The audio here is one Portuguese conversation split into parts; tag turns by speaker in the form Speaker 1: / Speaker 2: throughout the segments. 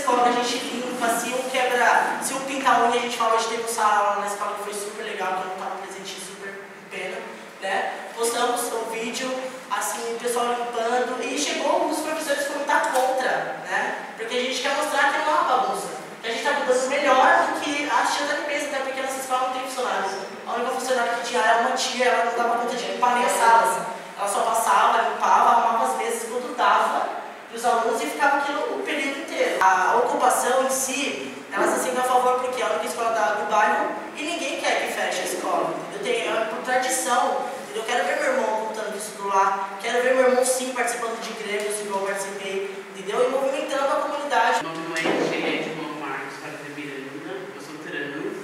Speaker 1: escola a gente limpa, se um quebra, se um pinta a unha, a gente fala, hoje teve um sarau lá na escola que foi super legal, que eu não estava presente, super pena, né? Postamos o vídeo, assim, o pessoal limpando, e chegou alguns professores que foram estar contra, né? Porque a gente quer mostrar que não é uma bagunça, que a gente está mudando melhor do que a tia da limpeza, até porque nessa escola não tem funcionários. A única funcionária que tinha era uma tia, ela não dava conta de limpar nem as salas. Ela só passava, limpava, arrumava as mesas quando dava para os alunos e ficava aquilo o período inteiro. A ocupação em si, elas acendem a favor porque é a única escola do bairro e ninguém quer que feche a escola. Eu tenho, por tradição, eu quero ver meu irmão voltando de estudo lá, quero ver meu irmão sim participando de grêmios, igual eu participei, entendeu? E movimentando a comunidade.
Speaker 2: Meu nome é Edmond Marcos Carter Miranda, eu sou trans,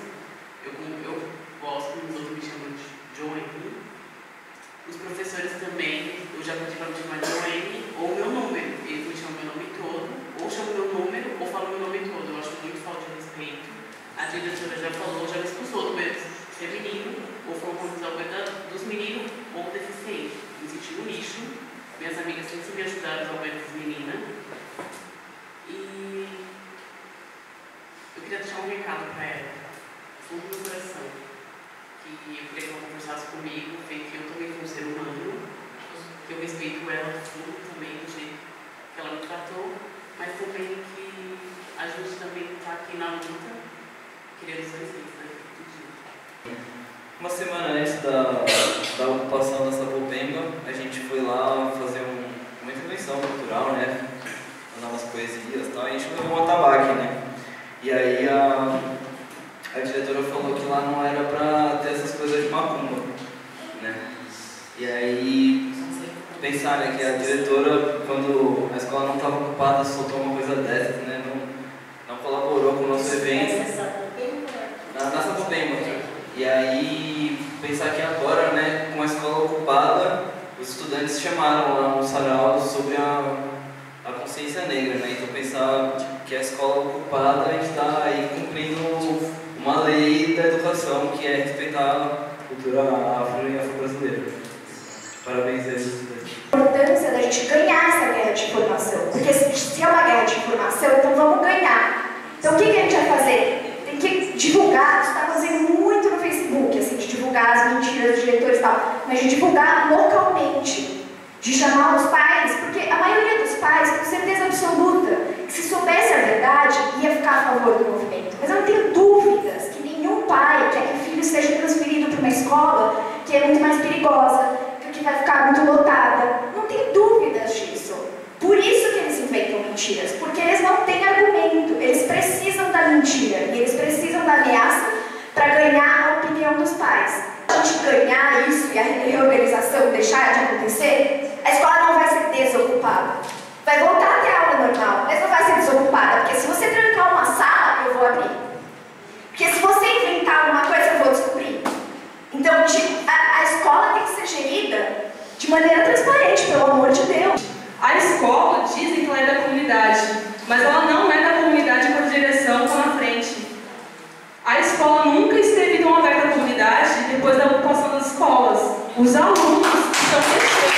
Speaker 2: eu gosto, os outros me chamam de Joane. Os professores também, eu já pedi para me chamar de Joane ou meu número. Eles me chamam meu nome todo, ou chamam meu número, ou falam meu nome todo. Eu acho muito falta de respeito. A diretora já falou, já me expulsou do banheiro feminino, ou falou como usar o banheiro dos meninos ou deficiente. Me senti um lixo. Minhas amigas sempre me ajudaram a usar o banheiro das meninas. E eu queria deixar um recado para ela, fundo do coração. Que eu queria que ela conversasse comigo, que eu também sou um ser humano, que eu respeito ela fundo também do jeito que ela me tratou, mas também que a gente também está aqui na luta, querendo ser respeito, né?
Speaker 3: Uma semana antes da ocupação da Sapopemba, a gente foi lá fazer uma intervenção cultural, né? Mandar umas poesias e tal, e a gente levou um atabaque, né? E aí a diretora falou que lá não era pra ter essas coisas de macumba, né? E aí, pensar, né, que a diretora, quando a escola não estava ocupada, soltou uma coisa dessas, né? Não colaborou com o nosso evento. Na Sapopemba. E aí, pensar que agora, né, com a escola ocupada, os estudantes chamaram lá um sarau sobre a consciência negra, né? Então pensar que a escola ocupada, a gente está aí cumprindo uma lei da educação que é respeitar a cultura afro e afro-brasileira. Parabéns a esses estudantes.
Speaker 4: A importância da gente ganhar essa guerra de informação, porque se é uma guerra de informação, então vamos ganhar. Então o que a gente vai fazer? Tem que divulgar, isso está fazendo muito no Facebook, assim, de divulgar as mentiras dos diretores e tal, mas de divulgar localmente, de chamar os pais, porque a maioria dos pais, com certeza absoluta, que se soubesse a verdade, ia ficar a favor do movimento. Mas eu não tenho dúvidas que nenhum pai quer que o filho seja transferido para uma escola que é muito mais perigosa, que vai ficar muito lotada. Não tenho dúvidas disso. Por isso que eles inventam mentiras, porque eles não têm argumento, eles precisam da mentira, e eles precisam da ameaça para ganhar a opinião dos pais. Se a gente ganhar isso e a reorganização deixar de acontecer, a escola não vai ser desocupada. Vai voltar a ter aula normal, mas não vai ser desocupada, porque se você trancar uma sala, eu vou abrir. Porque se você inventar alguma coisa, eu vou descobrir. Então, a escola tem que ser gerida de maneira transparente, pelo amor de Deus.
Speaker 5: A escola, dizem que ela é da comunidade, mas ela não é da comunidade por direção com na frente. A escola nunca esteve tão aberta à comunidade depois da ocupação das escolas. Os alunos estão mexendo.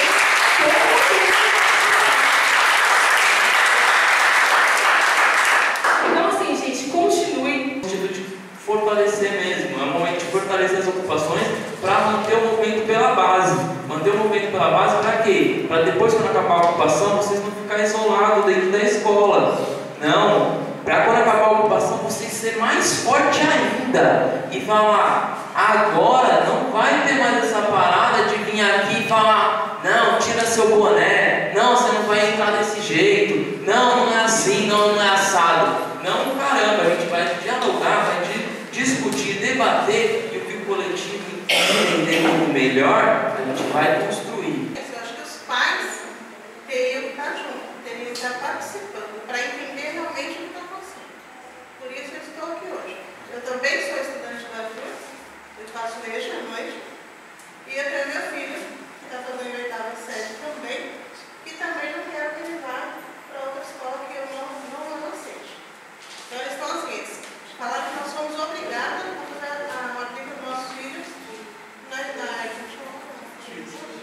Speaker 5: Então, assim, gente, continue.
Speaker 3: No sentido de fortalecer mesmo, é um momento de fortalecer as ocupações para manter o movimento pela base. Manter o movimento pela base para quê? Para depois, quando acabar a ocupação, vocês não ficarem isolados dentro da escola. Não. Para quando acabar a ocupação, vocês ser mais forte ainda e falar, agora não vai ter mais essa parada de vir aqui e falar, não, tira seu boné, não, você não vai entrar desse jeito, não, não é assim, não é assado. Não, caramba, a gente vai dialogar, vai discutir, debater e o que o coletivo entender como melhor, a gente vai construir.
Speaker 6: Eu acho que os pais teriam que estar juntos, teriam que estar participando para entender realmente o que está acontecendo. Por isso eu estou aqui hoje. Eu também sou estudante da FURS, eu faço EJA à noite, e eu tenho meu filho, que está fazendo a oitava série também, e também não quero que ele vá para outra escola que eu não aceite. Então eles estão assim, eles falaram que nós somos obrigados a fazer a matrícula dos nossos filhos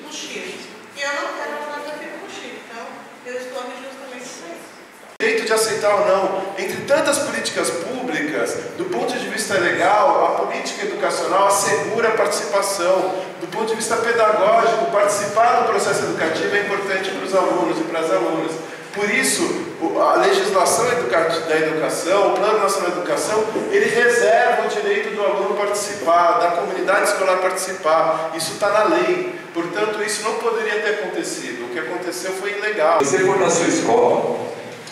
Speaker 6: no Chile. E eu não quero mandar meu filho no Chile, então eu estou aqui justamente por isso.
Speaker 7: O direito de de aceitar ou não. Entre tantas políticas públicas, do ponto de vista legal, a política educacional assegura a participação. Do ponto de vista pedagógico, participar do processo educativo é importante para os alunos e para as alunas. Por isso, a legislação da educação, o Plano Nacional de Educação, ele reserva o direito do aluno participar, da comunidade escolar participar. Isso está na lei. Portanto, isso não poderia ter acontecido. O que aconteceu foi ilegal.
Speaker 8: Se você for na sua escola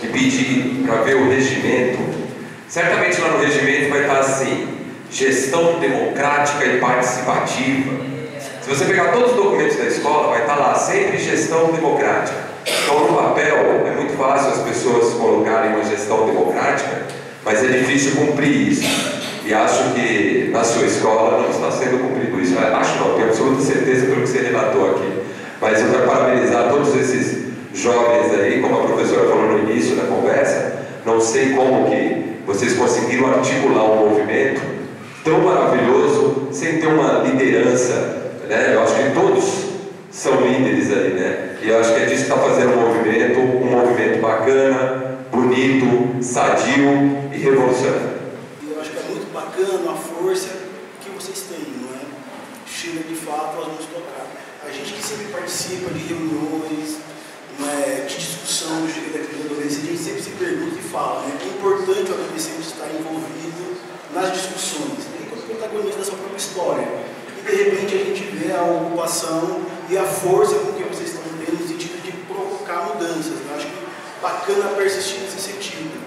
Speaker 8: e pedir para ver o regimento, certamente lá no regimento vai estar assim: gestão democrática e participativa. Se você pegar todos os documentos da escola, vai estar lá sempre gestão democrática. Então, no papel, é muito fácil as pessoas colocarem uma gestão democrática, mas é difícil cumprir isso. E acho que na sua escola não está sendo cumprido isso. Acho não, tenho absoluta certeza pelo que você relatou aqui. Mas eu quero parabenizar todos esses jovens aí, como a professora falou no início da conversa. Não sei como que vocês conseguiram articular um movimento tão maravilhoso sem ter uma liderança, né? Eu acho que todos são líderes aí, né? E eu acho que é disso que está fazendo um movimento bacana, bonito, sadio e revolucionário.
Speaker 9: Eu acho que é muito bacana a força que vocês têm, não é? Chega de fato, nós vamos tocar. A gente que sempre participa de reuniões, não é, de discussão dos direitos da adolescente, a gente sempre se pergunta e fala, né? É importante o adolescente estar envolvido nas discussões, ele é protagonista da sua própria história. E de repente a gente vê a ocupação e a força com que vocês estão tendo no sentido de provocar mudanças. Eu acho que bacana persistir nesse sentido.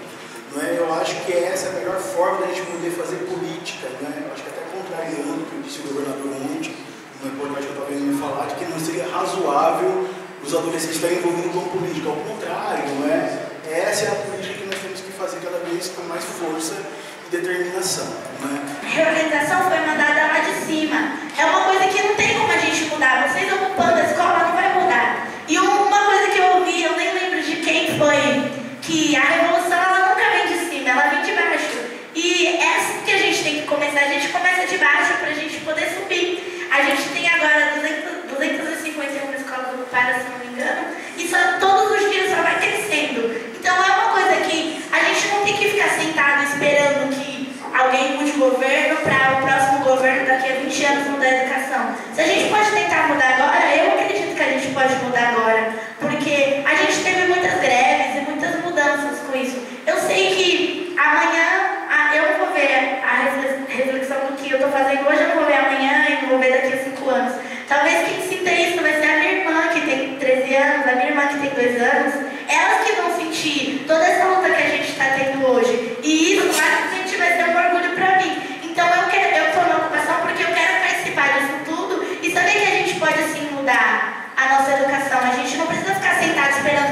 Speaker 9: Não é? Eu acho que essa é a melhor forma da gente poder fazer política. Né? Eu acho que até contrariando o que disse o governador ontem, uma reportagem que eu estava vendo me falar, de que não seria razoável os adolescentes estarem envolvidos com política. Ao contrário, não é? Essa é a política que nós temos que fazer cada vez com mais força e determinação. Não é?
Speaker 10: A reorganização foi mandada lá de cima. É uma coisa que não tem como a gente mudar. Vocês ocupando a escola não vai mudar. E uma coisa que eu ouvi, eu nem lembro de quem foi, que a revolução ela nunca vem de cima, ela vem de baixo. E é assim que a gente tem que começar. A gente começa de baixo para a gente poder subir. A gente tem agora 251 escolas ocupadas, se não me engano, e todos os dias só vai crescendo. Então é uma coisa que a gente não tem que ficar sentado esperando que alguém mude o governo para o próximo governo daqui a 20 anos mudar a educação. Se a gente pode tentar mudar agora, eu acredito que a gente pode mudar agora, porque a gente teve muitas greves e muitas mudanças com isso. Eu sei que amanhã eu não vou ver a reflexão do que eu estou fazendo hoje, eu não vou ver amanhã e não vou ver daqui a 5 anos. Talvez quem sinta isso vai ser a minha irmã, que tem 13 anos, a minha irmã que tem 2 anos, elas que vão sentir toda essa luta que a gente está tendo hoje. E isso claramente vai ser um orgulho para mim. Então eu estou na ocupação porque eu quero participar disso tudo e saber que a gente pode sim mudar a nossa educação. A gente não precisa ficar sentado esperando